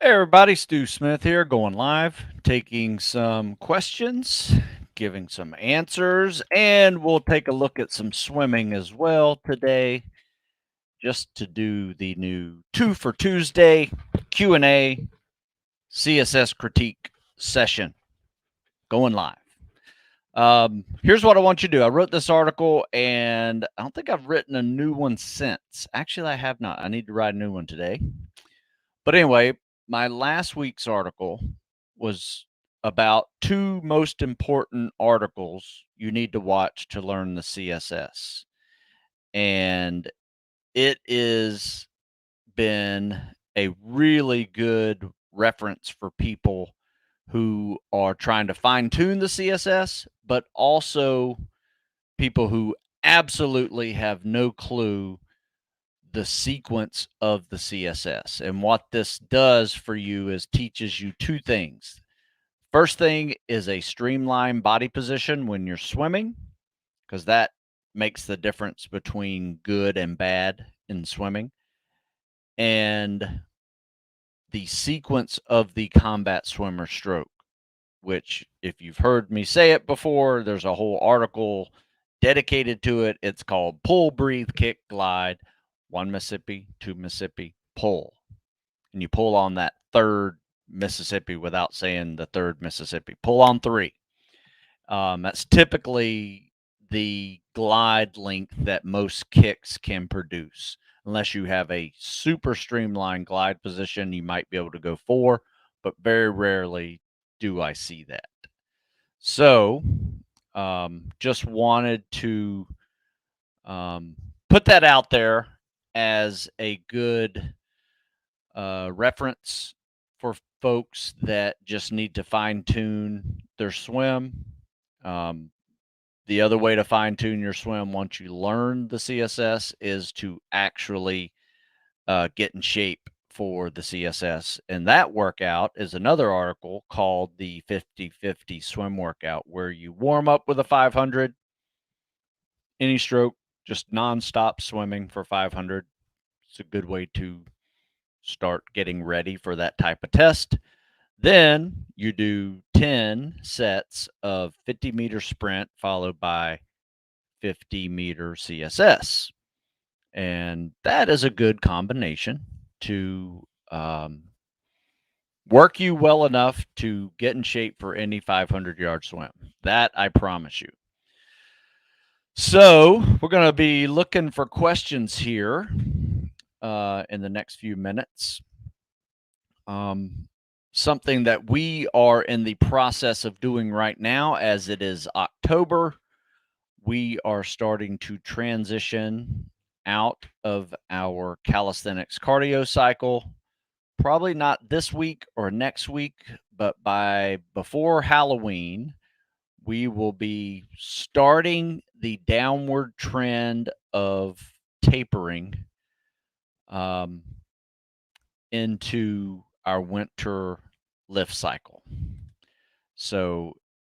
Hey everybody, Stu Smith here, going live, taking some questions, giving some answers, and we'll take a look at some swimming as well today, just to do the new 2 for Tuesday Q&A CSS critique session, going live. Here's what I want you to do. I wrote this article, and I don't think I've written a new one since. Actually, I have not. I need to write a new one today. But anyway, my last week's article was about two most important articles you need to watch to learn the CSS. And it has been a really good reference for people who are trying to fine tune the CSS, but also people who absolutely have no clue the sequence of the CSS. And what this does for you is teaches you two things. First thing is a streamlined body position when you're swimming, because that makes the difference between good and bad in swimming. And the sequence of the combat swimmer stroke, which, if you've heard me say it before, there's a whole article dedicated to it. It's called Pull, Breathe, Kick, Glide. 1 Mississippi, 2 Mississippi, pull. And you pull on that third Mississippi without saying the third Mississippi. Pull on 3. That's typically the glide length that most kicks can produce. Unless you have a super streamlined glide position, you might be able to go 4, but very rarely do I see that. So, just wanted to put that out there as a good reference for folks that just need to fine tune their swim. The other way to fine tune your swim once you learn the CSS is to actually get in shape for the CSS. And that workout is another article called the 50-50 swim workout, where you warm up with a 500, any stroke, just nonstop swimming for 500. It's a good way to start getting ready for that type of test. Then you do 10 sets of 50-meter sprint followed by 50-meter CSS. And that is a good combination to work you well enough to get in shape for any 500-yard swim. That I promise you. So we're going to be looking for questions here in the next few minutes. Something that we are in the process of doing right now, as it is October, we are starting to transition out of our calisthenics cardio cycle. Probably not this week or next week, but before Halloween, we will be starting the downward trend of tapering into our winter lift cycle. So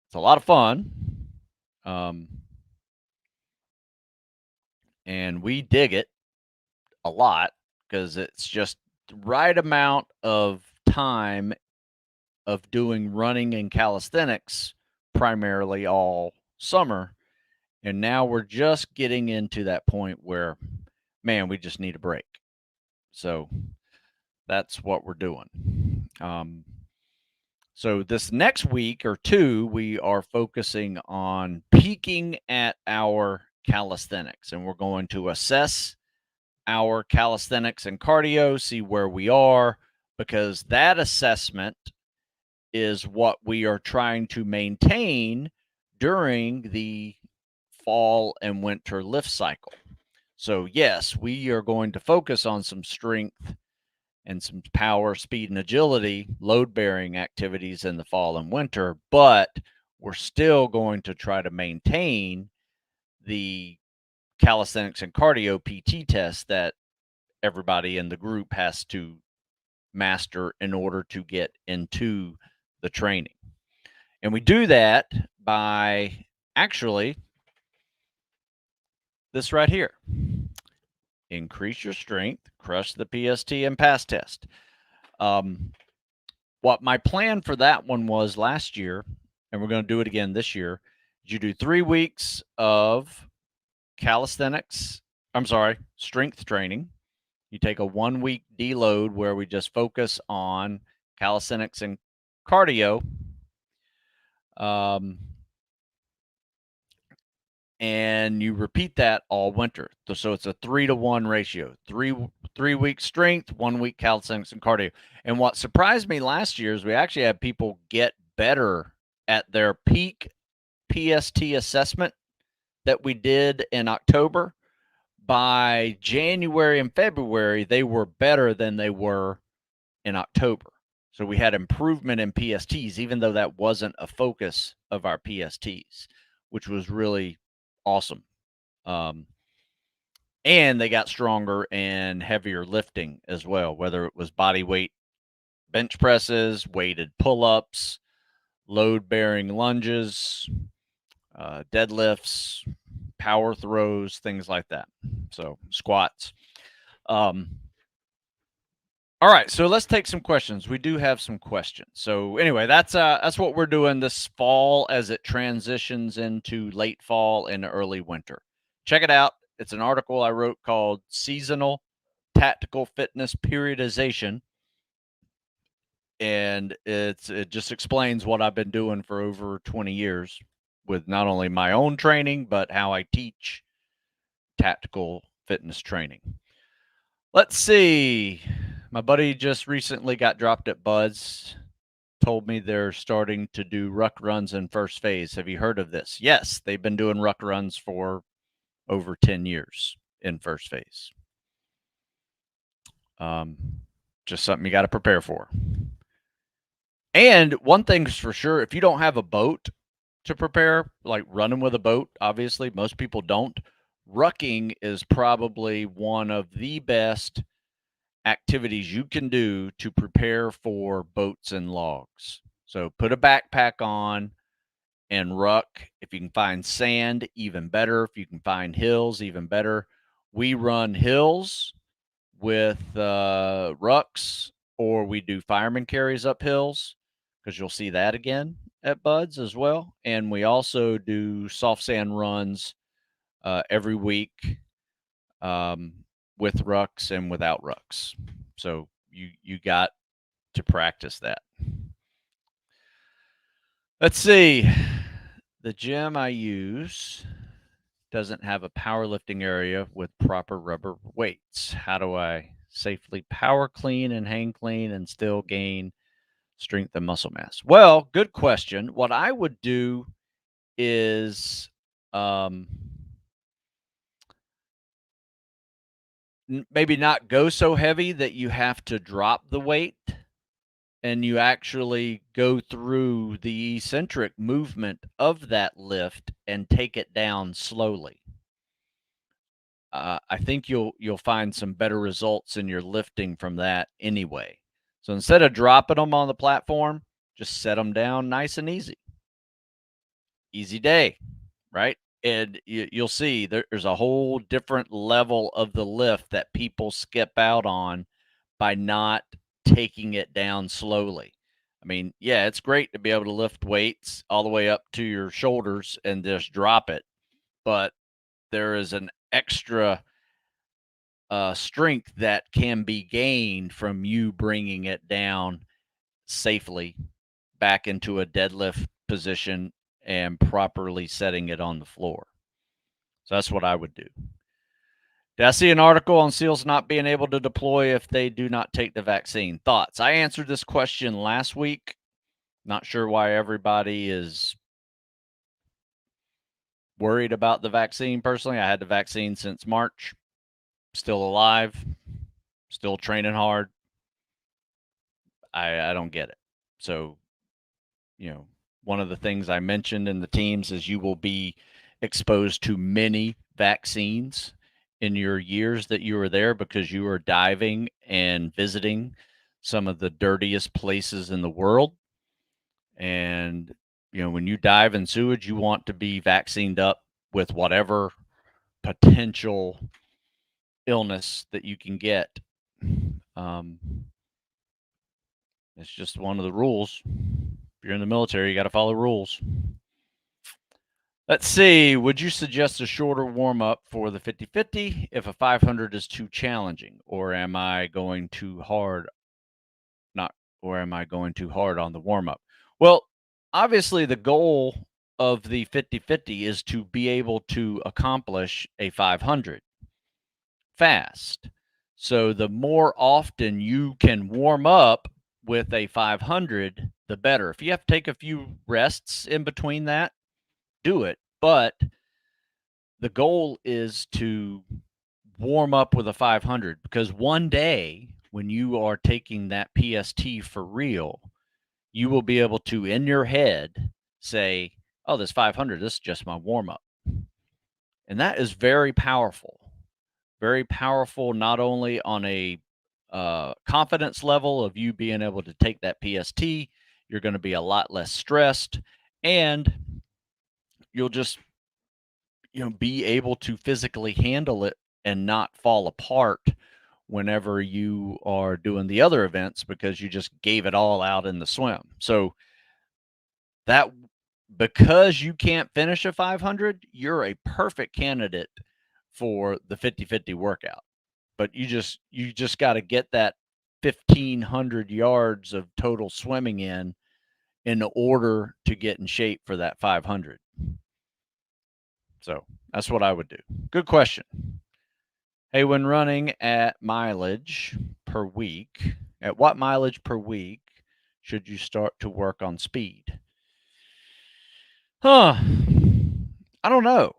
it's a lot of fun. And we dig it a lot because it's just the right amount of time of doing running and calisthenics primarily all summer. And now we're just getting into that point where, man, we just need a break. So that's what we're doing. So this next week or two, we are focusing on peaking at our calisthenics, and we're going to assess our calisthenics and cardio, see where we are, because that assessment is what we are trying to maintain during the fall and winter lift cycle. So yes, we are going to focus on some strength and some power, speed, and agility, load-bearing activities in the fall and winter, but we're still going to try to maintain the calisthenics and cardio PT test that everybody in the group has to master in order to get into the training. And we do that by actually this right here. Increase your strength, crush the PST and pass test. what my plan for that one was last year, and we're going to do it again this year, is you do 3 weeks of calisthenics. I'm sorry, strength training. You take a 1-week deload where we just focus on calisthenics and cardio. And you repeat that all winter. So it's a 3-to-1 ratio. Three weeks strength, 1 week calisthenics and cardio. And what surprised me last year is we actually had people get better at their peak PST assessment that we did in October. By January and February, they were better than they were in October. So we had improvement in PSTs, even though that wasn't a focus of our PSTs, which was really awesome. And they got stronger and heavier lifting as well, whether it was body weight bench presses, weighted pull-ups, load-bearing lunges, deadlifts, power throws, things like that. So squats. All right, so let's take some questions. We do have some questions. So anyway, that's what we're doing this fall as it transitions into late fall and early winter. Check it out. It's an article I wrote called Seasonal Tactical Fitness Periodization. And it just explains what I've been doing for over 20 years with not only my own training, but how I teach tactical fitness training. Let's see. My buddy just recently got dropped at Buds. Told me they're starting to do Ruck Runs in first phase. Have you heard of this? Yes, they've been doing Ruck Runs for over 10 years in first phase. Just something you got to prepare for. And one thing's for sure, if you don't have a boat to prepare, like running with a boat, obviously, most people don't. Rucking is probably one of the best activities you can do to prepare for boats and logs. So put a backpack on and ruck. If you can find sand, even better. If you can find hills, even better. We run hills with rucks, or we do fireman carries up hills, because you'll see that again at Buds as well. And we also do soft sand runs every week with rucks and without rucks. So you got to practice that. Let's see. The gym I use doesn't have a powerlifting area with proper rubber weights. How do I safely power clean and hang clean and still gain strength and muscle mass? Well, good question. What I would do is maybe not go so heavy that you have to drop the weight, and you actually go through the eccentric movement of that lift and take it down slowly. I think you'll find some better results in your lifting from that anyway. So instead of dropping them on the platform, just set them down nice and easy. Easy day, right? And you'll see there's a whole different level of the lift that people skip out on by not taking it down slowly. I mean, yeah, it's great to be able to lift weights all the way up to your shoulders and just drop it, but there is an extra strength that can be gained from you bringing it down safely back into a deadlift position and properly setting it on the floor. So that's what I would do. Did I see an article on SEALs not being able to deploy if they do not take the vaccine? Thoughts? I answered this question last week. Not sure why everybody is worried about the vaccine. Personally, I had the vaccine since March. Still alive. Still training hard. I don't get it. So, one of the things I mentioned in the teams is you will be exposed to many vaccines in your years that you were there, because you are diving and visiting some of the dirtiest places in the world. And, when you dive in sewage, you want to be vaccinated up with whatever potential illness that you can get. It's just one of the rules. If you're in the military, you got to follow rules. Let's see. Would you suggest a shorter warm up for the 50-50 if a 500 is too challenging, or am I going too hard? Not, or am I going too hard on the warm up? Well, obviously, the goal of the 50-50 is to be able to accomplish a 500 fast. So the more often you can warm up with a 500, the better. If you have to take a few rests in between that, do it. But the goal is to warm up with a 500, because one day when you are taking that PST for real, you will be able to, in your head, say, oh, this 500, this is just my warm up. And that is very powerful. Very powerful, not only on a confidence level of you being able to take that PST, you're going to be a lot less stressed, and you'll just be able to physically handle it and not fall apart whenever you are doing the other events, because you just gave it all out in the swim. So that, because you can't finish a 500, you're a perfect candidate for the 50-50 workout. But you just got to get that 1,500 yards of total swimming in order to get in shape for that 500. So that's what I would do. Good question. Hey, when running at mileage per week, at what mileage per week should you start to work on speed? I don't know.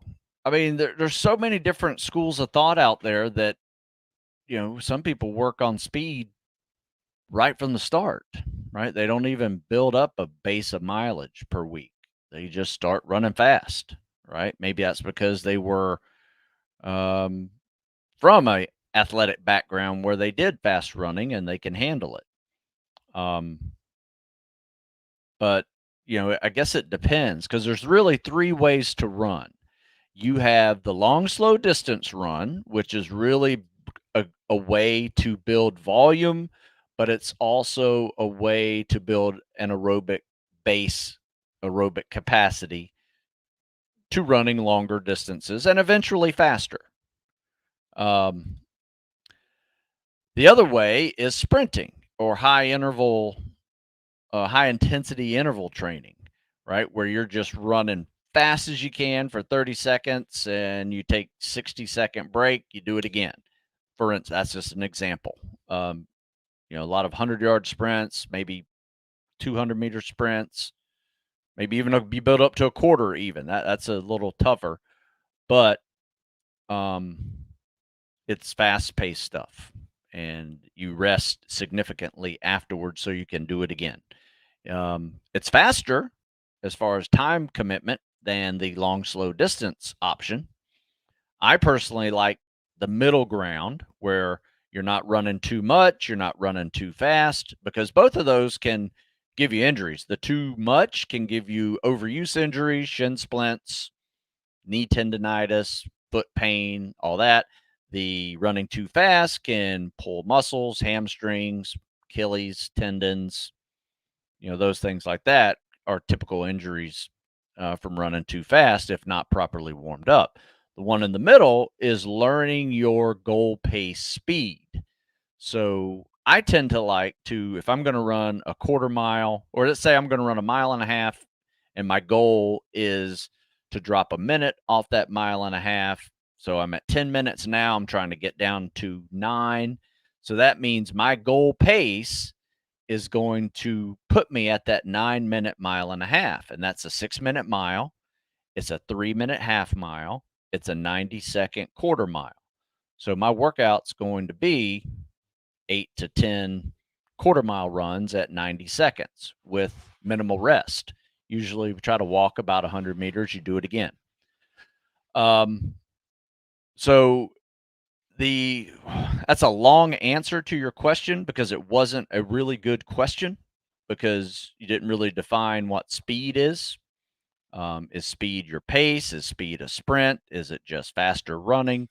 I mean, there's so many different schools of thought out there that, some people work on speed right from the start, right? They don't even build up a base of mileage per week. They just start running fast, right? Maybe that's because they were from a athletic background where they did fast running and they can handle it. But I guess it depends, because there's really three ways to run. You have the long, slow distance run, which is really a way to build volume, but it's also a way to build an aerobic base, aerobic capacity to running longer distances and eventually faster. The other way is sprinting, or high intensity interval training, right? Where you're just running fast as you can for 30 seconds and you take 60-second break, you do it again. For instance, that's just an example. A lot of 100-yard sprints, maybe 200-meter sprints, maybe even be built up to a quarter even. That's a little tougher, but it's fast-paced stuff, and you rest significantly afterwards so you can do it again. It's faster as far as time commitment than the long, slow distance option. I personally like the middle ground, where you're not running too much, you're not running too fast, because both of those can give you injuries. The too much can give you overuse injuries, shin splints, knee tendonitis, foot pain, all that. The running too fast can pull muscles, hamstrings, Achilles tendons, those things like that are typical injuries from running too fast if not properly warmed up. The one in the middle is learning your goal pace speed. So I tend to like to, if I'm going to run a quarter mile, or let's say I'm going to run a mile and a half, and my goal is to drop a minute off that mile and a half. So I'm at 10 minutes now. I'm trying to get down to 9. So that means my goal pace is going to put me at that 9-minute mile and a half. And that's a 6-minute mile. It's a 3-minute half mile. It's a 90-second quarter mile. So my workout's going to be 8 to 10 quarter mile runs at 90 seconds with minimal rest. Usually we try to walk about 100 meters. You do it again. So that's a long answer to your question, because it wasn't a really good question, because you didn't really define what speed is. Is speed your pace? Is speed a sprint? Is it just faster running?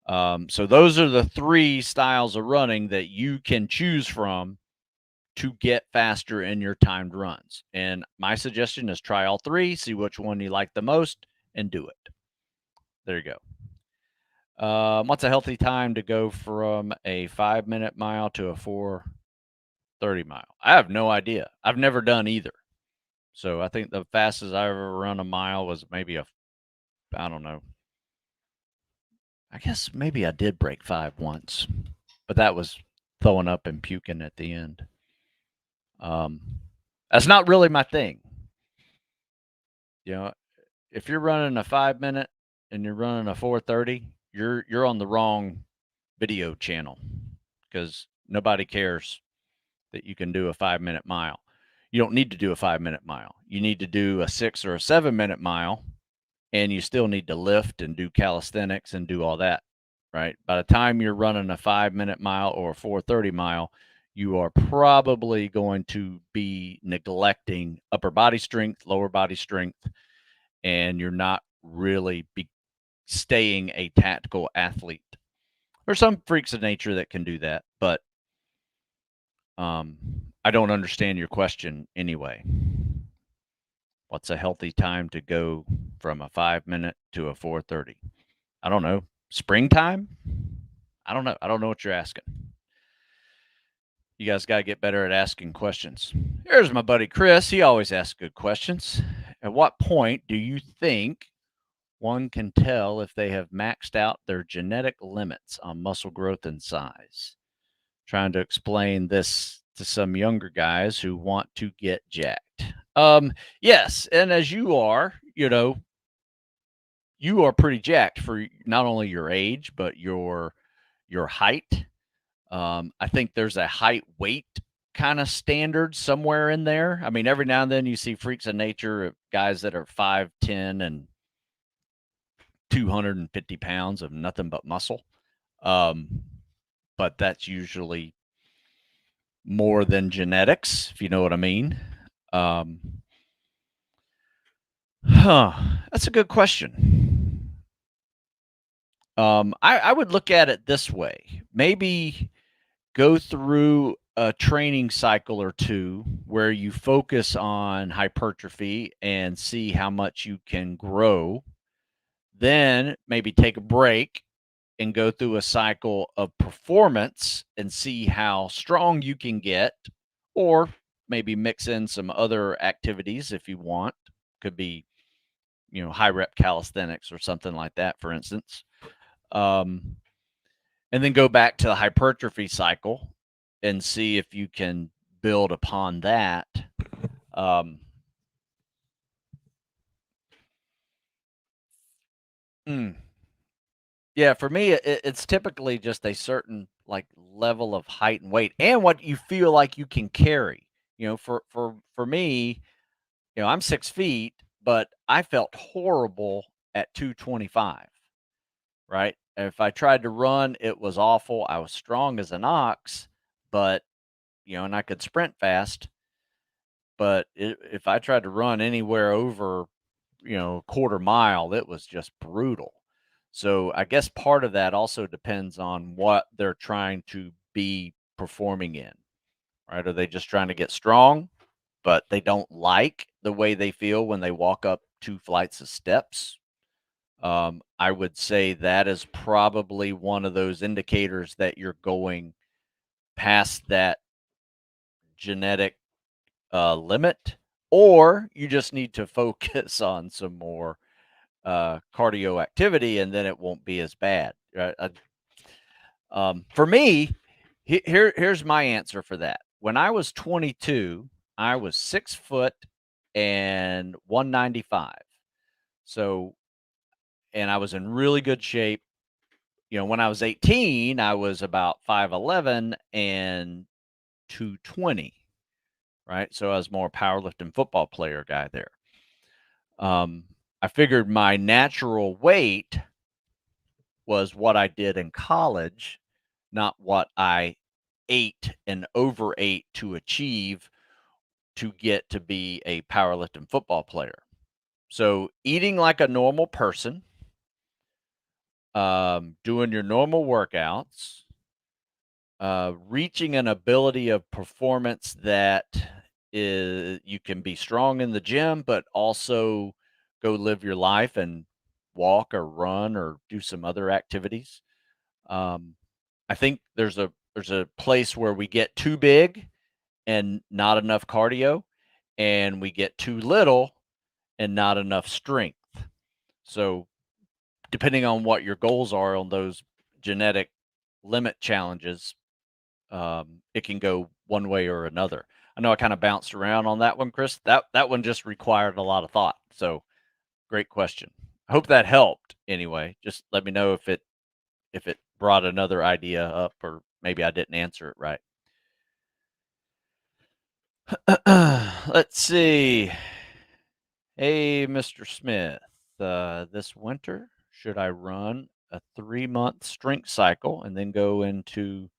So those are the three styles of running that you can choose from to get faster in your timed runs. And my suggestion is try all three, see which one you like the most, and do it. There you go. What's a healthy time to go from a 5-minute mile to a 4:30 mile? I have no idea. I've never done either. So I think the fastest I ever run a mile was maybe I don't know. I guess maybe I did break 5 once, but that was throwing up and puking at the end. That's not really my thing. You know, if you're running a 5-minute and you're running a 4:30, you're on the wrong video channel because nobody cares that you can do a 5-minute mile. You don't need to do a 5-minute mile. You need to do a 6 or a 7-minute mile, and you still need to lift and do calisthenics and do all that, right? By the time you're running a 5-minute mile or a 4:30 mile, you are probably going to be neglecting upper body strength, lower body strength, and you're not really staying a tactical athlete. There's some freaks of nature that can do that, but I don't understand your question anyway. What's a healthy time to go from a 5-minute to a 4:30? I don't know. Springtime? I don't know. I don't know what you're asking. You guys got to get better at asking questions. Here's my buddy Chris. He always asks good questions. At what point do you think one can tell if they have maxed out their genetic limits on muscle growth and size? Trying to explain this to some younger guys who want to get jacked. Yes, and as you are, you are pretty jacked for not only your age but your height. I think there's a height weight kind of standard somewhere in there. I mean, every now and then you see freaks of nature of guys that are 5'10" and 250 pounds of nothing but muscle. But that's usually more than genetics, if you know what I mean. That's a good question. I would look at it this way. Maybe go through a training cycle or two where you focus on hypertrophy and see how much you can grow. Then maybe take a break and go through a cycle of performance and see how strong you can get, or maybe mix in some other activities if you want. Could be, high rep calisthenics or something like that, for instance. And then go back to the hypertrophy cycle and see if you can build upon that. Yeah, for me, it's typically just a certain like level of height and weight, and what you feel like you can carry. For me, I'm 6 feet, but I felt horrible at 225. Right? If I tried to run, it was awful. I was strong as an ox, but and I could sprint fast. But if I tried to run anywhere over, a quarter mile, it was just brutal. So I guess part of that also depends on what they're trying to be performing in, right? Are they just trying to get strong, but they don't like the way they feel when they walk up 2 flights of steps? I would say that is probably one of those indicators that you're going past that genetic limit, or you just need to focus on some more cardio activity, and then it won't be as bad. Right? For me, here's my answer for that. When I was 22, I was 6 foot and 195. So, and I was in really good shape. When I was 18, I was about 5'11" and 220, right? So I was more powerlifting football player guy there. I figured my natural weight was what I did in college, not what I ate and overate to achieve to get to be a powerlifting football player. So eating like a normal person, doing your normal workouts, reaching an ability of performance that you can be strong in the gym, but also go live your life and walk or run or do some other activities. Um, I think there's a place where we get too big and not enough cardio, and we get too little and not enough strength. So depending on what your goals are on those genetic limit challenges, it can go one way or another. I know I kind of bounced around on that one, Chris. That one just required a lot of thought. So great question. I hope that helped. Anyway, just let me know if it brought another idea up, or maybe I didn't answer it right. Let's see. Hey, Mr. Smith. This winter, should I run a 3-month strength cycle and then go into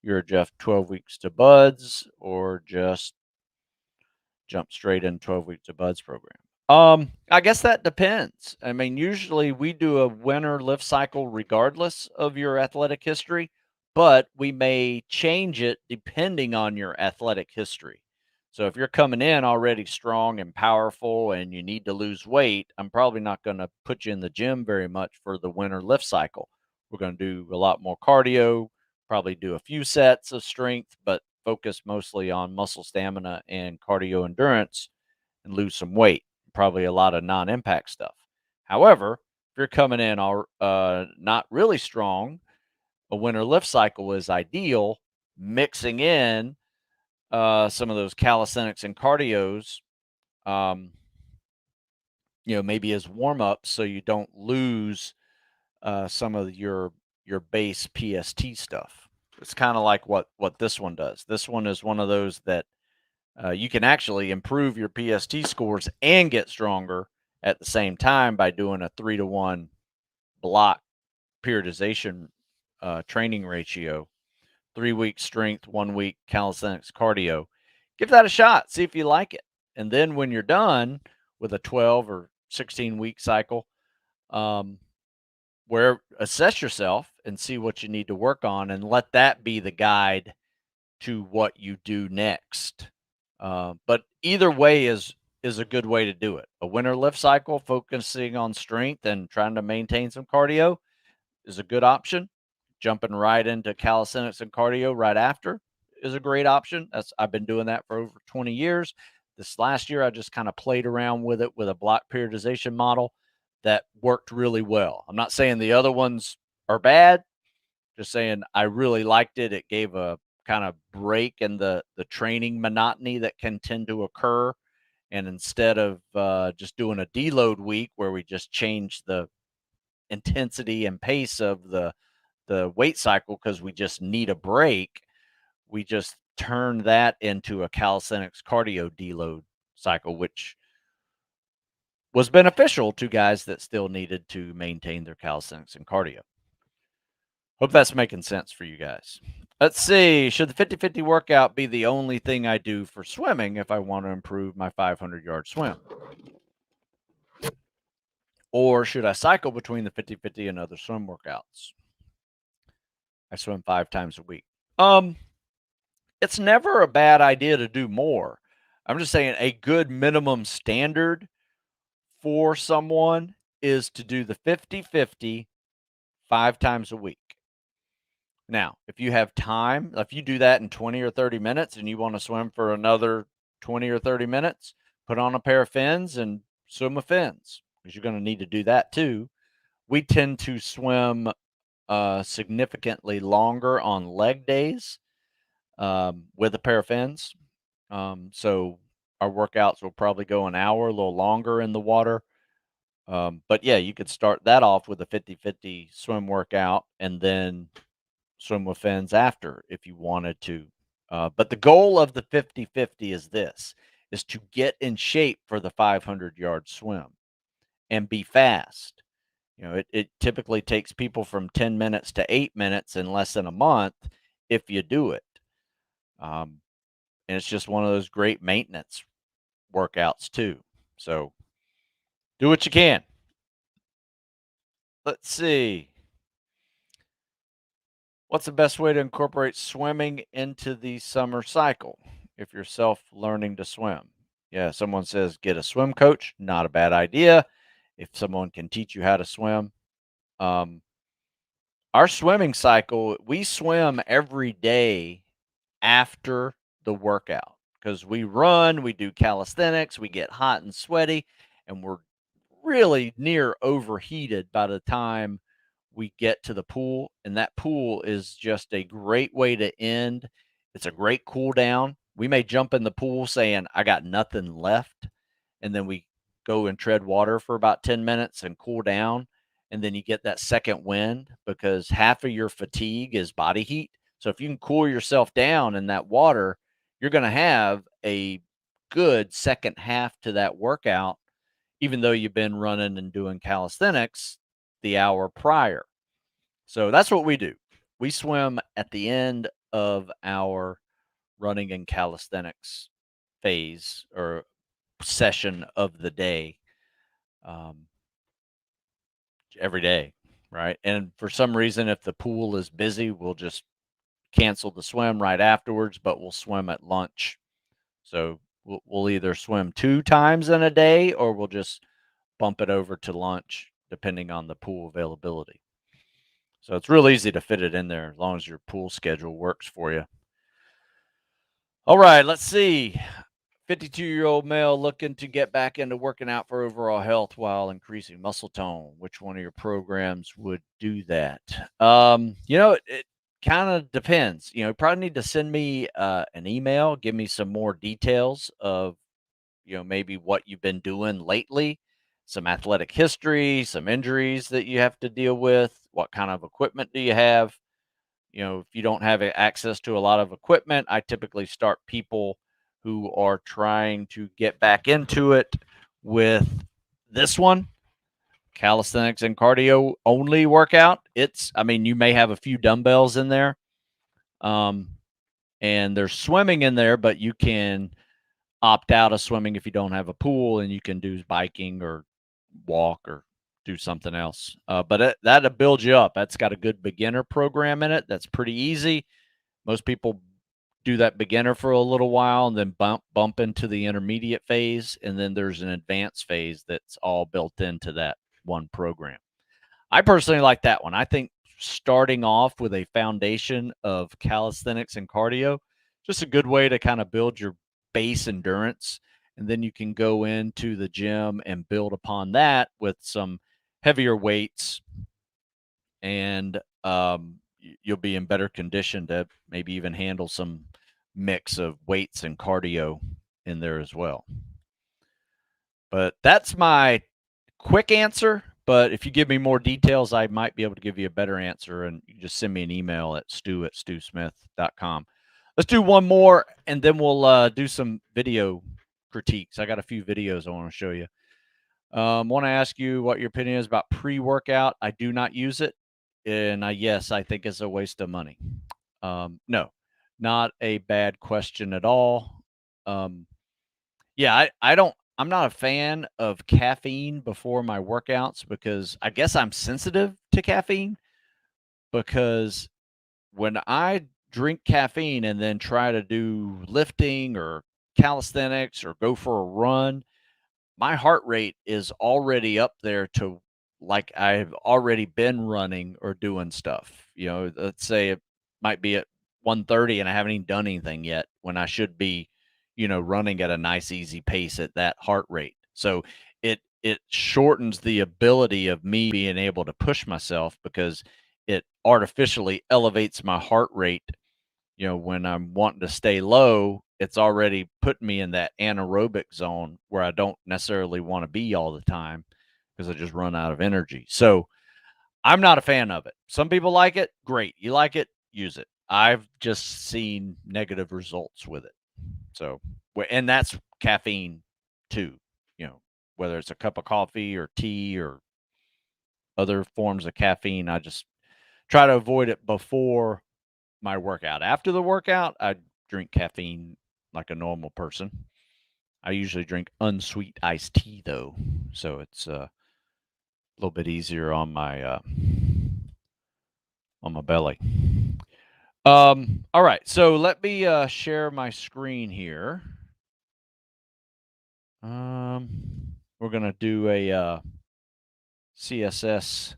your Jeff 12 weeks to buds, or just jump straight in 12 weeks to buds program? I guess that depends. I mean, usually we do a winter lift cycle regardless of your athletic history, but we may change it depending on your athletic history. So if you're coming in already strong and powerful and you need to lose weight, I'm probably not going to put you in the gym very much for the winter lift cycle. We're going to do a lot more cardio, probably do a few sets of strength, but focus mostly on muscle stamina and cardio endurance and lose some weight. Probably a lot of non-impact stuff. However, if you're coming in all not really strong, a winter lift cycle is ideal. Mixing in some of those calisthenics and cardios, um, maybe as warm ups, so you don't lose some of your base PST stuff. It's kind of like what this one does. This one is one of those that you can actually improve your PST scores and get stronger at the same time by doing a 3-to-1 block periodization training ratio. 3 week strength, 1 week calisthenics cardio. Give that a shot. See if you like it. And then when you're done with a 12 or 16 week cycle, um, where assess yourself and see what you need to work on, and let that be the guide to what you do next. But either way is a good way to do it. A winter lift cycle, focusing on strength and trying to maintain some cardio, is a good option. Jumping right into calisthenics and cardio right after is a great option. I've been doing that for over 20 years. This last year, I just kind of played around with it with a block periodization model that worked really well. I'm not saying the other ones are bad, just saying I really liked it. It gave a kind of break in the training monotony that can tend to occur. And instead of just doing a deload week where we just change the intensity and pace of the weight cycle because we just need a break, we just turn that into a calisthenics cardio deload cycle, which was beneficial to guys that still needed to maintain their calisthenics and cardio. Hope that's making sense for you guys. Let's see. Should the 50-50 workout be the only thing I do for swimming if I want to improve my 500-yard swim? Or should I cycle between the 50-50 and other swim workouts? I swim 5 times a week. It's never a bad idea to do more. I'm just saying a good minimum standard for someone is to do the 50-50 5 times a week. Now, if you have time, if you do that in 20 or 30 minutes and you want to swim for another 20 or 30 minutes, put on a pair of fins and swim with fins, because you're going to need to do that too. We tend to swim significantly longer on leg days with a pair of fins. So our workouts will probably go an hour, a little longer in the water. But yeah, you could start that off with a 50-50 swim workout and then swim with fins after if you wanted to. But the goal of the 50-50 is to get in shape for the 500-yard swim and be fast. It typically takes people from 10 minutes to 8 minutes in less than a month if you do it. And it's just one of those great maintenance workouts too. So do what you can. Let's see. What's the best way to incorporate swimming into the summer cycle if you're self-learning to swim? Yeah, someone says get a swim coach. Not a bad idea. If someone can teach you how to swim. Um, our swimming cycle, we swim every day after the workout because we run, we do calisthenics, we get hot and sweaty, and we're really near overheated by the time we get to the pool. And that pool is just a great way to end. It's a great cool down. We may jump in the pool saying, I got nothing left. And then we go and tread water for about 10 minutes and cool down. And then you get that second wind because half of your fatigue is body heat. So if you can cool yourself down in that water, you're going to have a good second half to that workout, even though you've been running and doing calisthenics the hour prior. So that's what we do. We swim at the end of our running and calisthenics phase or session of the day, um, every day, right? And for some reason, if the pool is busy, we'll just cancel the swim right afterwards, but we'll swim at lunch. So we'll either swim 2 times in a day or we'll just bump it over to lunch depending on the pool availability. So it's real easy to fit it in there as long as your pool schedule works for you. All right, let's see. 52-year-old male looking to get back into working out for overall health while increasing muscle tone. Which one of your programs would do that? It kind of depends. You probably need to send me an email, give me some more details of, maybe what you've been doing lately, some athletic history, some injuries that you have to deal with, what kind of equipment do you have? If you don't have access to a lot of equipment, I typically start people who are trying to get back into it with this one, calisthenics and cardio only workout. You may have a few dumbbells in there, um, and there's swimming in there, but you can opt out of swimming if you don't have a pool, and you can do biking or walk or do something else. But that'll build you up. That's got a good beginner program in it. That's pretty easy. Most people do that beginner for a little while and then bump into the intermediate phase, and then there's an advanced phase that's all built into that one program. I personally like that one. I think starting off with a foundation of calisthenics and cardio, just a good way to kind of build your base endurance, and then you can go into the gym and build upon that with some heavier weights, and you'll be in better condition to maybe even handle some mix of weights and cardio in there as well. But that's my quick answer. But if you give me more details, I might be able to give you a better answer. And you just send me an email at stu@stusmith.com. Let's do one more, and then we'll do some video critiques. I got a few videos I want to show you. Want to ask you what your opinion is about pre-workout. I do not use it. And yes, I think it's a waste of money. No, not a bad question at all. Yeah, I'm not a fan of caffeine before my workouts because I guess I'm sensitive to caffeine, because when I drink caffeine and then try to do lifting or calisthenics or go for a run, my heart rate is already up there to like I've already been running or doing stuff. Let's say it might be at 1:30 and I haven't even done anything yet when I should be, running at a nice easy pace at that heart rate. So it shortens the ability of me being able to push myself because it artificially elevates my heart rate. When I'm wanting to stay low, it's already putting me in that anaerobic zone where I don't necessarily want to be all the time because I just run out of energy. So I'm not a fan of it. Some people like it. Great. You like it, use it. I've just seen negative results with it. So, and that's caffeine too, whether it's a cup of coffee or tea or other forms of caffeine. I just try to avoid it before my workout. After the workout, I drink caffeine like a normal person. I usually drink unsweet iced tea though, so it's a little bit easier on my belly. All right, so let me share my screen here. We're gonna do a CSS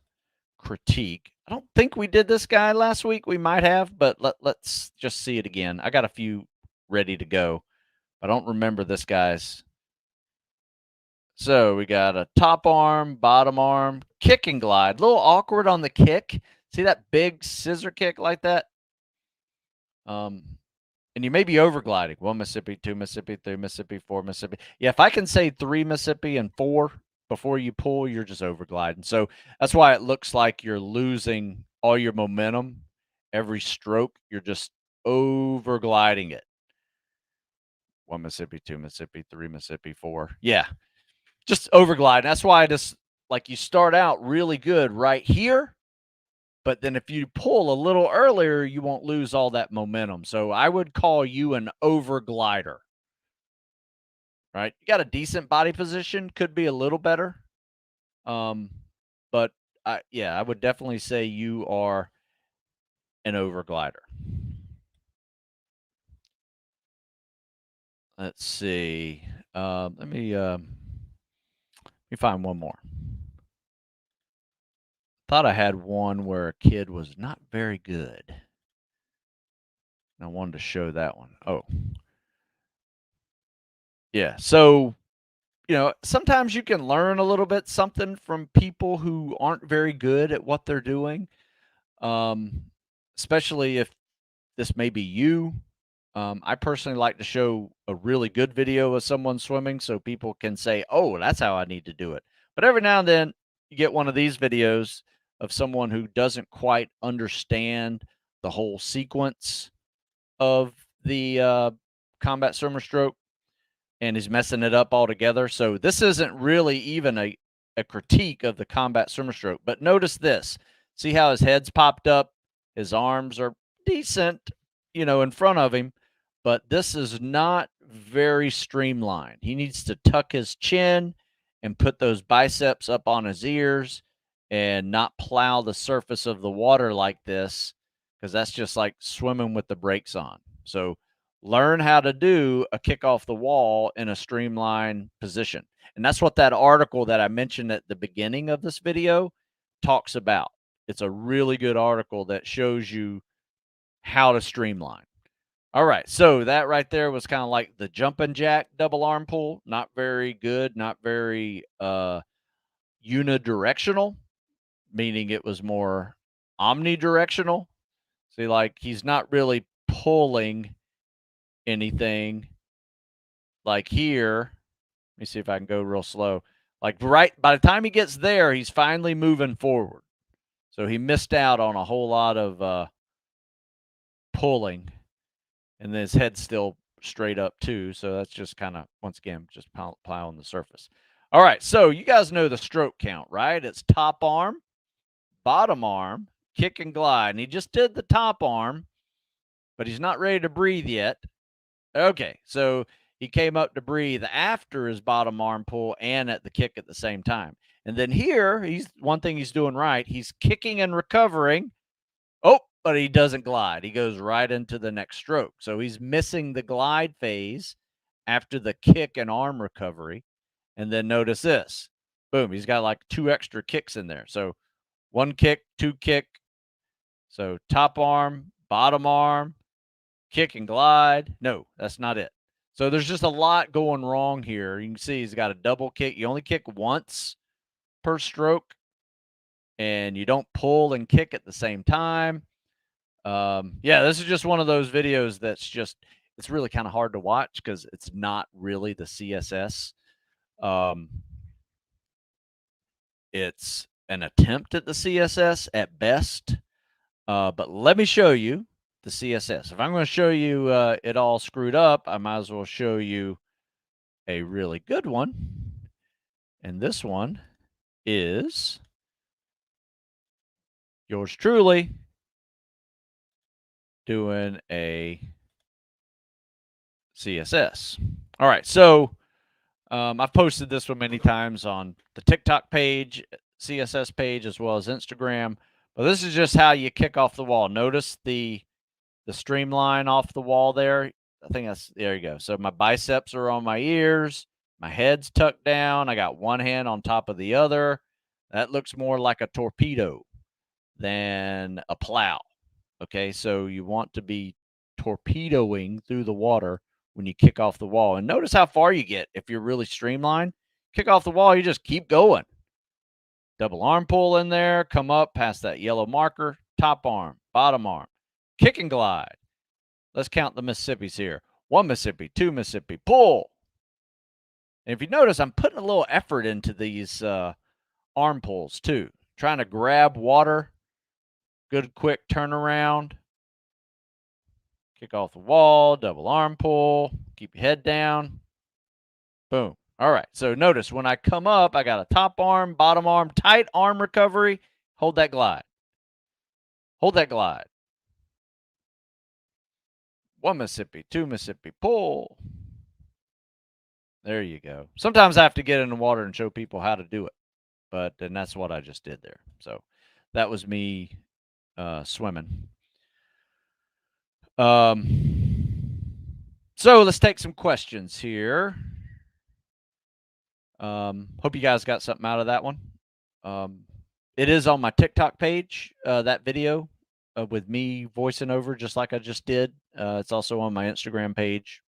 critique. I don't think we did this guy last week. We might have, but let's just see it again. I got a few ready to go. I don't remember this guy's. So we got a top arm, bottom arm, kick and glide. A little awkward on the kick. See that big scissor kick like that? And you may be over gliding. 1 Mississippi, 2 Mississippi, 3 Mississippi, 4 Mississippi. Yeah, if I can say 3 Mississippi and 4 before you pull, you're just over gliding. So that's why it looks like you're losing all your momentum every stroke. You're just over gliding it. 1 Mississippi, 2 Mississippi, 3 Mississippi, 4. Yeah, just over gliding. That's why I just like you start out really good right here. But then if you pull a little earlier, you won't lose all that momentum. So I would call you an over glider. Right? You got a decent body position, could be a little better. But yeah, I would definitely say you are an over glider. Let's see. Let me find one more. Thought I had one where a kid was not very good. I wanted to show that one. Oh. Yeah. So, sometimes you can learn a little bit something from people who aren't very good at what they're doing. Especially if this may be you. I personally like to show a really good video of someone swimming so people can say, oh, that's how I need to do it. But every now and then you get one of these videos of someone who doesn't quite understand the whole sequence of the combat swimmer stroke and is messing it up altogether. So this isn't really even a critique of the combat swimmer stroke. But notice this. See how his head's popped up? His arms are decent, in front of him. But this is not very streamlined. He needs to tuck his chin and put those biceps up on his ears and not plow the surface of the water like this, because that's just like swimming with the brakes on. So learn how to do a kick off the wall in a streamlined position. And that's what that article that I mentioned at the beginning of this video talks about. It's a really good article that shows you how to streamline. All right, so that right there was kind of like the jumping jack double arm pull. Not very good, not very unidirectional, meaning it was more omnidirectional. See, like he's not really pulling anything. Like here, let me see if I can go real slow. Like right by the time he gets there, he's finally moving forward. So he missed out on a whole lot of pulling, and then his head's still straight up too. So that's just kind of, once again, just plowing the surface. All right, so you guys know the stroke count, right? It's top arm, bottom arm, kick and glide. And he just did the top arm, but he's not ready to breathe yet. Okay, so he came up to breathe after his bottom arm pull and at the kick at the same time. And then here, one thing he's doing right. He's kicking and recovering. Oh, but he doesn't glide. He goes right into the next stroke. So he's missing the glide phase after the kick and arm recovery. And then notice this. Boom, he's got like 2 extra kicks in there. So 1 kick, 2 kick. So top arm, bottom arm, kick and glide. No, that's not it. So there's just a lot going wrong here. You can see he's got a double kick. You only kick once per stroke, and you don't pull and kick at the same time. Yeah, this is just one of those videos that's just, it's really kind of hard to watch because it's not really the CSS. It's an attempt at the CSS at best. But let me show you the CSS. If I'm going to show you it all screwed up, I might as well show you a really good one. And this one is yours truly doing a CSS. All right, so I've posted this one many times on the TikTok page, CSS page, as well as Instagram. But this is just how you kick off the wall. Notice the the streamline off the wall there. I think there you go. So my biceps are on my ears, my head's tucked down. I got one hand on top of the other. That looks more like a torpedo than a plow. Okay, so you want to be torpedoing through the water when you kick off the wall. And notice how far you get if you're really streamlined. Kick off the wall, you just keep going. Double arm pull in there, come up past that yellow marker, top arm, bottom arm, kick and glide. Let's count the Mississippis here. 1 Mississippi, 2 Mississippi, pull. And if you notice, I'm putting a little effort into these arm pulls too, trying to grab water. Good quick turnaround. Kick off the wall, double arm pull, keep your head down. Boom. All right. So notice when I come up, I got a top arm, bottom arm, tight arm recovery. Hold that glide. Hold that glide. 1 Mississippi, 2 Mississippi, pull. There you go. Sometimes I have to get in the water and show people how to do it, but then that's what I just did there. So that was me swimming. So let's take some questions here. Hope you guys got something out of that one. It is on my TikTok page, that video with me voicing over just like I just did. It's also on my Instagram page.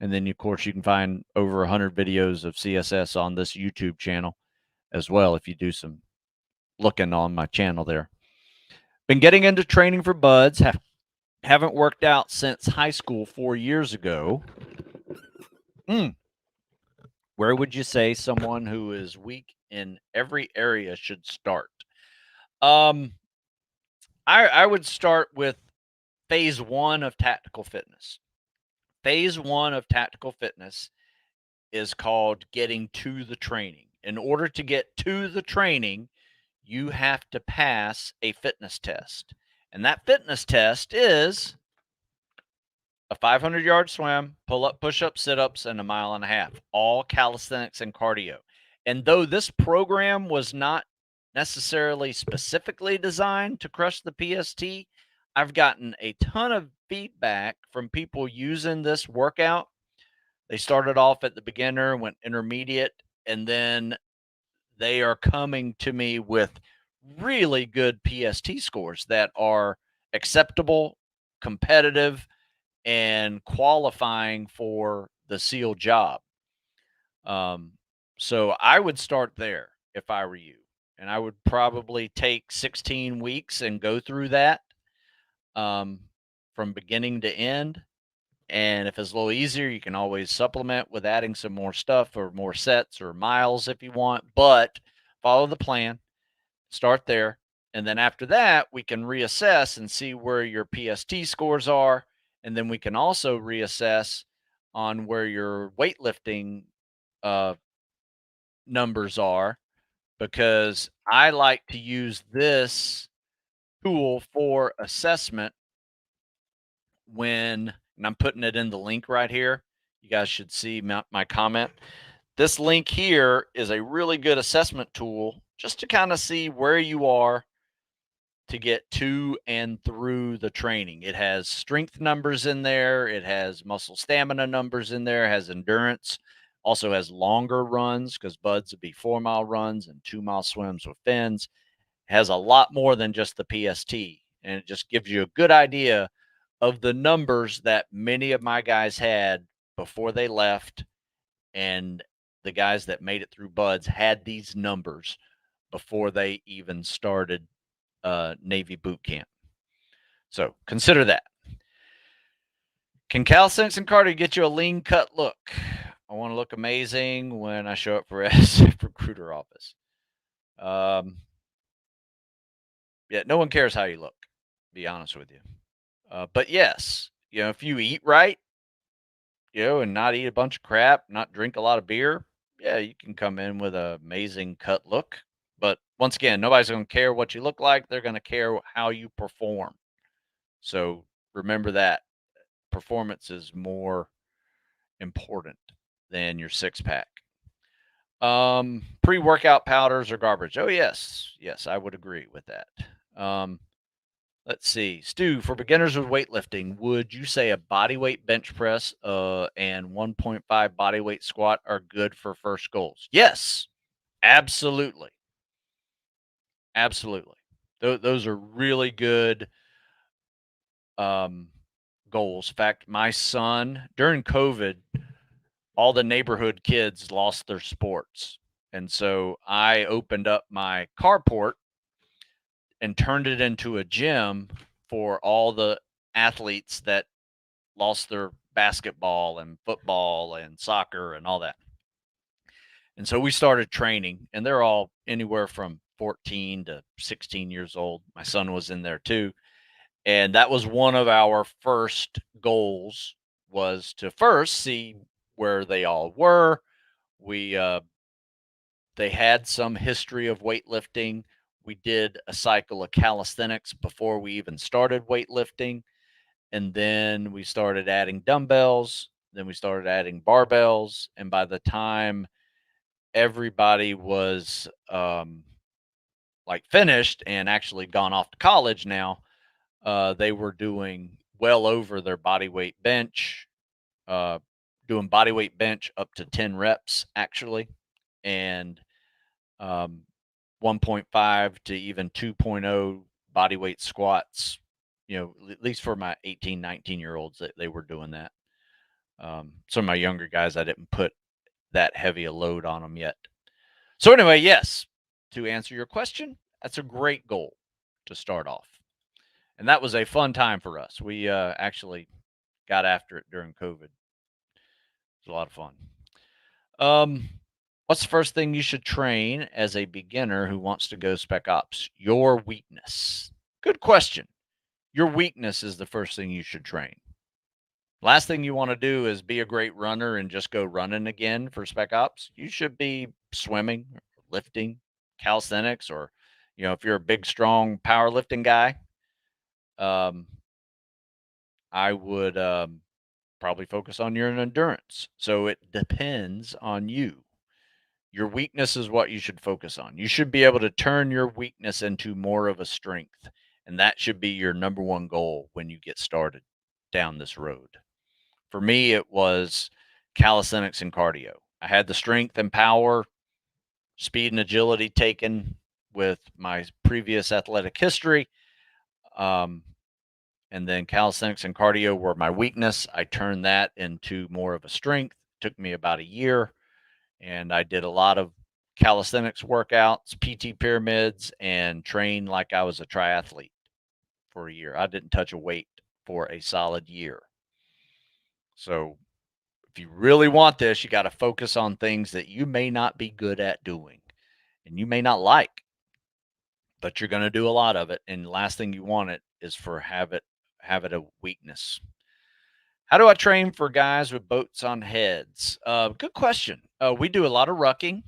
And then, of course, you can find over 100 videos of CSS on this YouTube channel as well if you do some looking on my channel there. Been getting into training for buds. Haven't worked out since high school 4 years ago. Where would you say someone who is weak in every area should start? I would start with phase 1 of tactical fitness. Phase 1 of tactical fitness is called getting to the training. In order to get to the training, you have to pass a fitness test. And that fitness test is a 500-yard swim, pull-up, push-up, sit-ups, and a 1.5 miles, all calisthenics and cardio. And though this program was not necessarily specifically designed to crush the PST, I've gotten a ton of feedback from people using this workout. They started off at the beginner, went intermediate, and then they are coming to me with really good PST scores that are acceptable, competitive, and qualifying for the SEAL job. So I would start there if I were you. And I would probably take 16 weeks and go through that from beginning to end. And if it's a little easier, you can always supplement with adding some more stuff or more sets or miles if you want. But follow the plan, start there. And then after that, we can reassess and see where your PST scores are. And then we can also reassess on where your weightlifting numbers are, because I like to use this tool for assessment and I'm putting it in the link right here. You guys should see my comment. This link here is a really good assessment tool just to kind of see where you are to get to and through the training. It has strength numbers in there. It has muscle stamina numbers in there. It has endurance. Also has longer runs, because buds would be 4-mile runs and 2-mile swims with fins. It has a lot more than just the PST. And it just gives you a good idea of the numbers that many of my guys had before they left. And the guys that made it through buds had these numbers before they even started Navy boot camp. So consider that. Can calisthenics and cardio get you a lean cut look? I want to look amazing when I show up for SF recruiter office. Yeah, no one cares how you look, to be honest with you. But yes, if you eat right, and not eat a bunch of crap, not drink a lot of beer, yeah, you can come in with an amazing cut look. But once again, nobody's going to care what you look like. They're going to care how you perform. So remember that performance is more important than your six-pack. Pre-workout powders are garbage. Oh, yes. Yes, I would agree with that. Let's see. Stu, for beginners with weightlifting, would you say a body weight bench press and 1.5 body weight squat are good for first goals? Yes, absolutely. Absolutely. Those are really good um, goals. In fact, my son, during COVID, all the neighborhood kids lost their sports. And so I opened up my carport and turned it into a gym for all the athletes that lost their basketball and football and soccer and all that. And so we started training, and they're all anywhere from 14 to 16 years old. My son was in there too. And that was one of our first goals, was to first see where they all were. We They had some history of weightlifting. We did a cycle of calisthenics before we even started weightlifting. And then we started adding dumbbells. Then we started adding barbells. And by the time everybody was like finished and actually gone off to college now, they were doing well over their body weight bench, uh, doing body weight bench up to 10 reps actually. And um, 1.5 to even 2.0 body weight squats, at least for my 18, 19-year olds, that they were doing that. Some of my younger guys, I didn't put that heavy a load on them yet. So anyway, yes, to answer your question, that's a great goal to start off. And that was a fun time for us. We actually got after it during COVID. It was a lot of fun. Um, what's the first thing you should train as a beginner who wants to go Spec Ops? Your weakness. Good question. Your weakness is the first thing you should train. Last thing you want to do is be a great runner and just go running again for Spec Ops. You should be swimming, lifting, calisthenics, or, if you're a big, strong powerlifting guy, um, I would probably focus on your endurance. So it depends on you. Your weakness is what you should focus on. You should be able to turn your weakness into more of a strength. And that should be your number one goal when you get started down this road. For me, it was calisthenics and cardio. I had the strength and power, speed and agility taken with my previous athletic history. Um, and then calisthenics and cardio were my weakness. I turned that into more of a strength. It took me about a year, and I did a lot of calisthenics workouts, PT pyramids, and trained like I was a triathlete for a year. I didn't touch a weight for a solid year. So if you really want this, you got to focus on things that you may not be good at doing and you may not like, but you're going to do a lot of it. And the last thing you want it is for have it a weakness. How do I train for guys with boats on heads? Good question. We do a lot of rucking,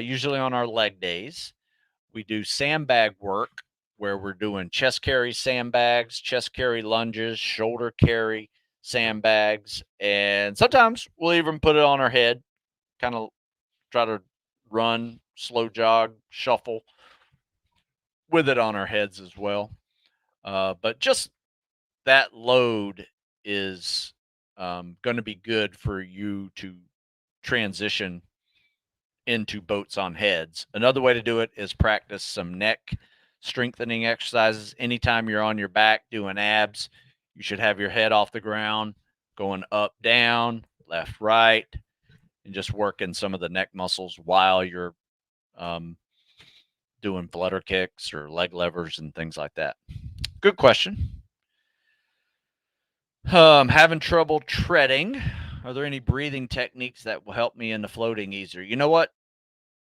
usually on our leg days. We do sandbag work where we're doing chest carry sandbags, chest carry lunges, shoulder carry sandbags, and sometimes we'll even put it on our head, kind of try to run, slow jog, shuffle with it on our heads as well. But just that load is going to be good for you to transition into boats on heads. Another way to do it is practice some neck strengthening exercises. Anytime you're on your back doing abs, you should have your head off the ground, going up, down, left, right, and just working some of the neck muscles while you're doing flutter kicks or leg levers and things like that. Good question. Having trouble treading. Are there any breathing techniques that will help me into floating easier? You know what?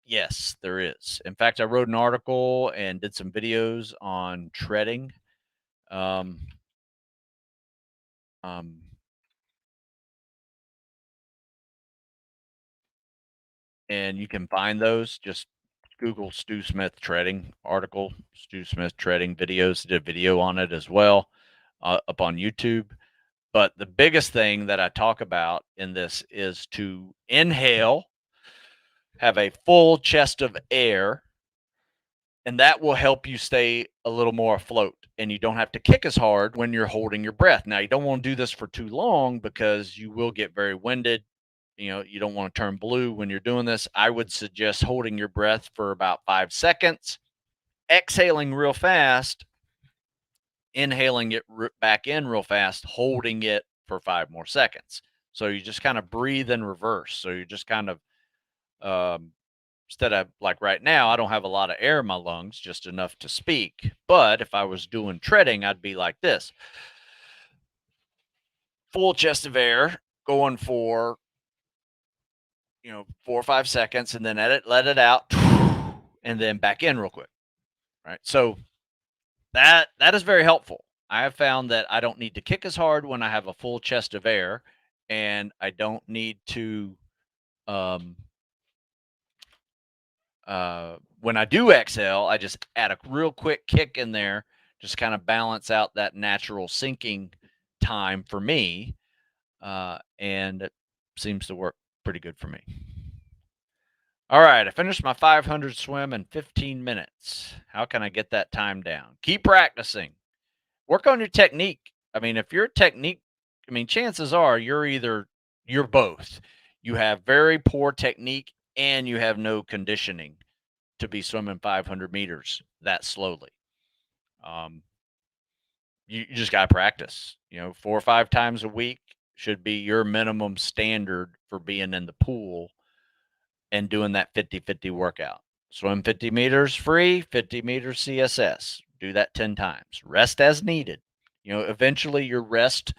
Yes, there is. In fact, I wrote an article and did some videos on treading. Um, um, and you can find those. Just Google Stu Smith treading article, Stu Smith treading videos. Did a video on it as well up on YouTube. But the biggest thing that I talk about in this is to inhale, have a full chest of air, And that will help you stay a little more afloat, and you don't have to kick as hard when you're holding your breath. Now, you don't want to do this for too long because you will get very winded. You don't want to turn blue when you're doing this. I would suggest holding your breath for about 5 seconds, exhaling real fast, inhaling it back in real fast, holding it for 5 more seconds. So you just kind of breathe in reverse. So you're just kind of, um, instead of like right now, I don't have a lot of air in my lungs, just enough to speak. But if I was doing treading, I'd be like this: full chest of air, going for 4 or 5 seconds, and then let it out, and then back in real quick. Right. So that is very helpful. I have found that I don't need to kick as hard when I have a full chest of air, and I don't need to um, when I do exhale, I just add a real quick kick in there, just kind of balance out that natural sinking time for me, and it seems to work pretty good for me. All right, I finished my 500 swim in 15 minutes. How can I get that time down? Keep practicing. Work on your technique. I mean, if your technique, chances are you're both. You have very poor technique and you have no conditioning to be swimming 500 meters that slowly. Um, you just got to practice. 4 or 5 times a week should be your minimum standard for being in the pool and doing that 50-50 workout. Swim 50 meters free, 50 meters CSS. Do that 10 times. Rest as needed. Eventually your rest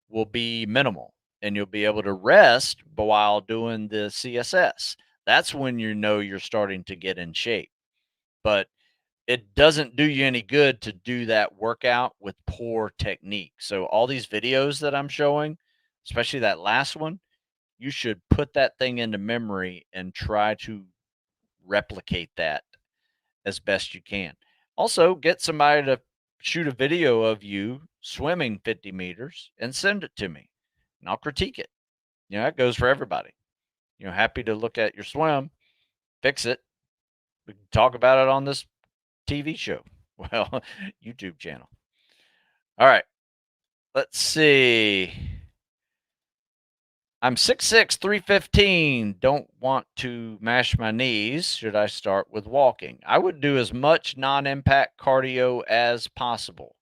will be minimal and you'll be able to rest while doing the CSS. That's when you're starting to get in shape. But it doesn't do you any good to do that workout with poor technique. So all these videos that I'm showing, especially that last one, you should put that thing into memory and try to replicate that as best you can. Also, get somebody to shoot a video of you swimming 50 meters and send it to me, and I'll critique it. It goes for everybody. Happy to look at your swim, fix it. We can talk about it on this TV show. Well, YouTube channel. All right. Let's see. I'm 6'6", 315. Don't want to mash my knees. Should I start with walking? I would do as much non-impact cardio as possible.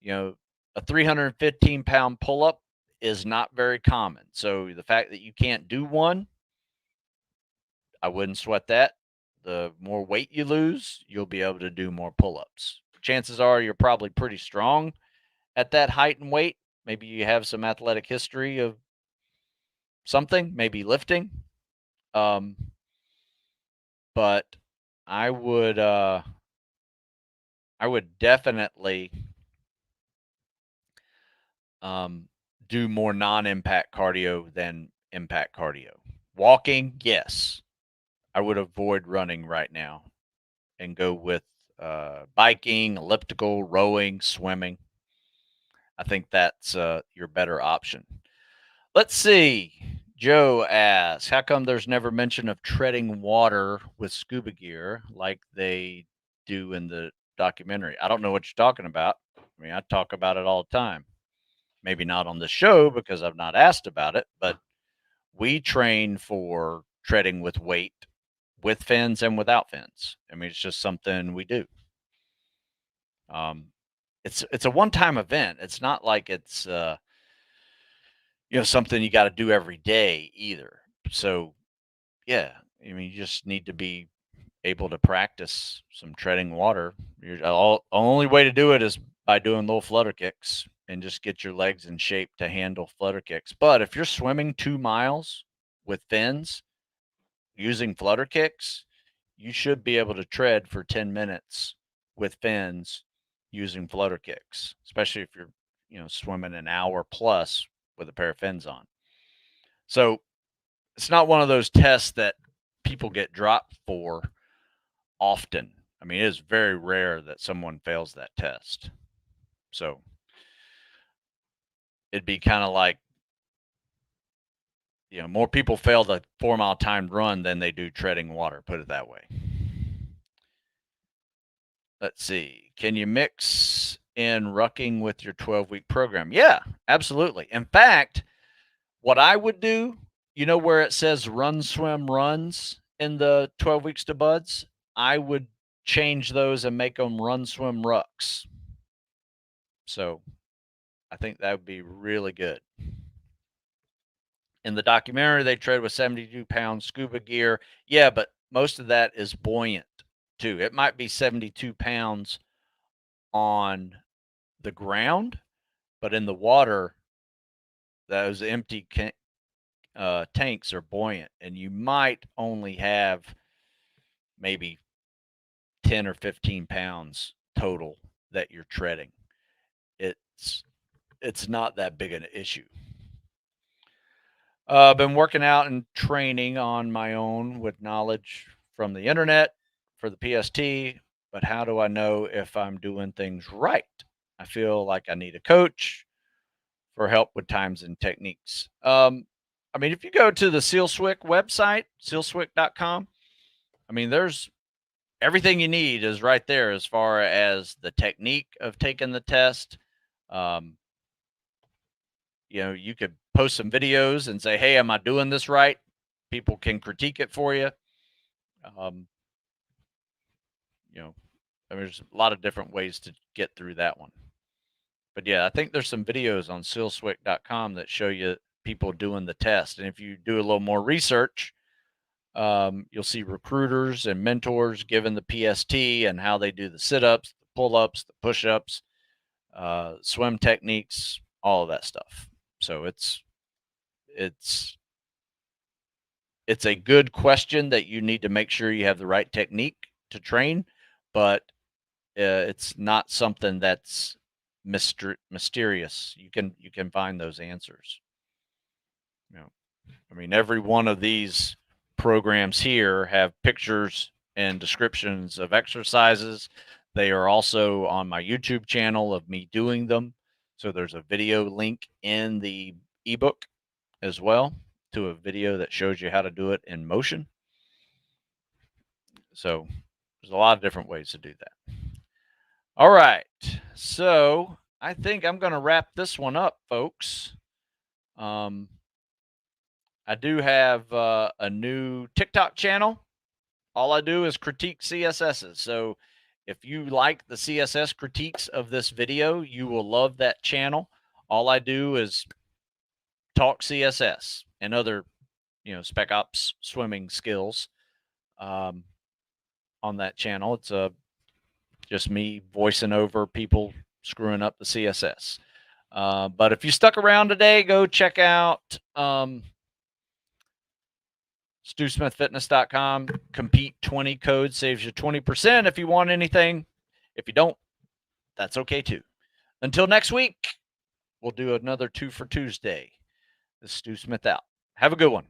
A 315-pound pull-up is not very common. So the fact that you can't do one, I wouldn't sweat that. The more weight you lose, you'll be able to do more pull-ups. Chances are you're probably pretty strong at that height and weight. Maybe you have some athletic history of something, maybe lifting. Um, but I would definitely do more non-impact cardio than impact cardio. Walking, yes. I would avoid running right now and go with biking, elliptical, rowing, swimming. I think that's your better option. Let's see. Joe asks, how come there's never mention of treading water with scuba gear like they do in the documentary? I don't know what you're talking about. I talk about it all the time. Maybe not on the show because I've not asked about it, but we train for treading with weight, with fins and without fins. It's just something we do. It's a one-time event. It's not like it's something you got to do every day either. So yeah, you just need to be able to practice some treading water. Only way to do it is by doing little flutter kicks and just get your legs in shape to handle flutter kicks. But if you're swimming 2 miles with fins using flutter kicks, you should be able to tread for 10 minutes with fins using flutter kicks, especially if you're, swimming an hour plus with a pair of fins on. So it's not one of those tests that people get dropped for often. It is very rare that someone fails that test. So it'd be kind of like, more people fail the 4-mile timed run than they do treading water, put it that way. Let's see. Can you mix in rucking with your 12-week program? Yeah, absolutely. In fact, what I would do, you know, where it says run, swim, runs in the 12 weeks to buds, I would change those and make them run, swim, rucks. So I think that would be really good. In the documentary, they tread with 72-pound scuba gear. Yeah, but most of that is buoyant too. It might be 72 pounds on the ground, but in the water, those empty tanks are buoyant, and you might only have maybe 10 or 15 pounds total that you're treading. It's not that big an issue. Been working out and training on my own with knowledge from the internet for the PST, but how do I know if I'm doing things right? I feel like I need a coach for help with times and techniques. I mean, if you go to the SealSwick website, sealswick.com, I mean, there's everything you need is right there as far as the technique of taking the test. Um, you know, you could post some videos and say, hey, am I doing this right? People can critique it for you. You know, there's a lot of different ways to get through that one. But yeah, I think there's some videos on sealswick.com that show you people doing the test. And if you do a little more research, you'll see recruiters and mentors giving the PST and how they do the sit-ups, the pull-ups, the push-ups, swim techniques, all of that stuff. So it's a good question that you need to make sure you have the right technique to train, but it's not something that's mysterious. You can find those answers. You know, I mean, every one of these programs here have pictures and descriptions of exercises. They are also on my YouTube channel of me doing them. So there's a video link in the ebook as well to a video that shows you how to do it in motion. So there's a lot of different ways to do that. All right. So I think I'm going to wrap this one up, folks. I do have a new TikTok channel. All I do is critique CSSs. So if you like the CSS critiques of this video, you will love that channel. All I do is talk CSS and other, you know, Spec Ops swimming skills on that channel. It's just me voicing over people screwing up the CSS. But if you stuck around today, go check out StuSmithFitness.com. Compete 20 code saves you 20% if you want anything. If you don't, that's okay too. Until next week, we'll do another 2 for Tuesday. This is Stu Smith out. Have a good one.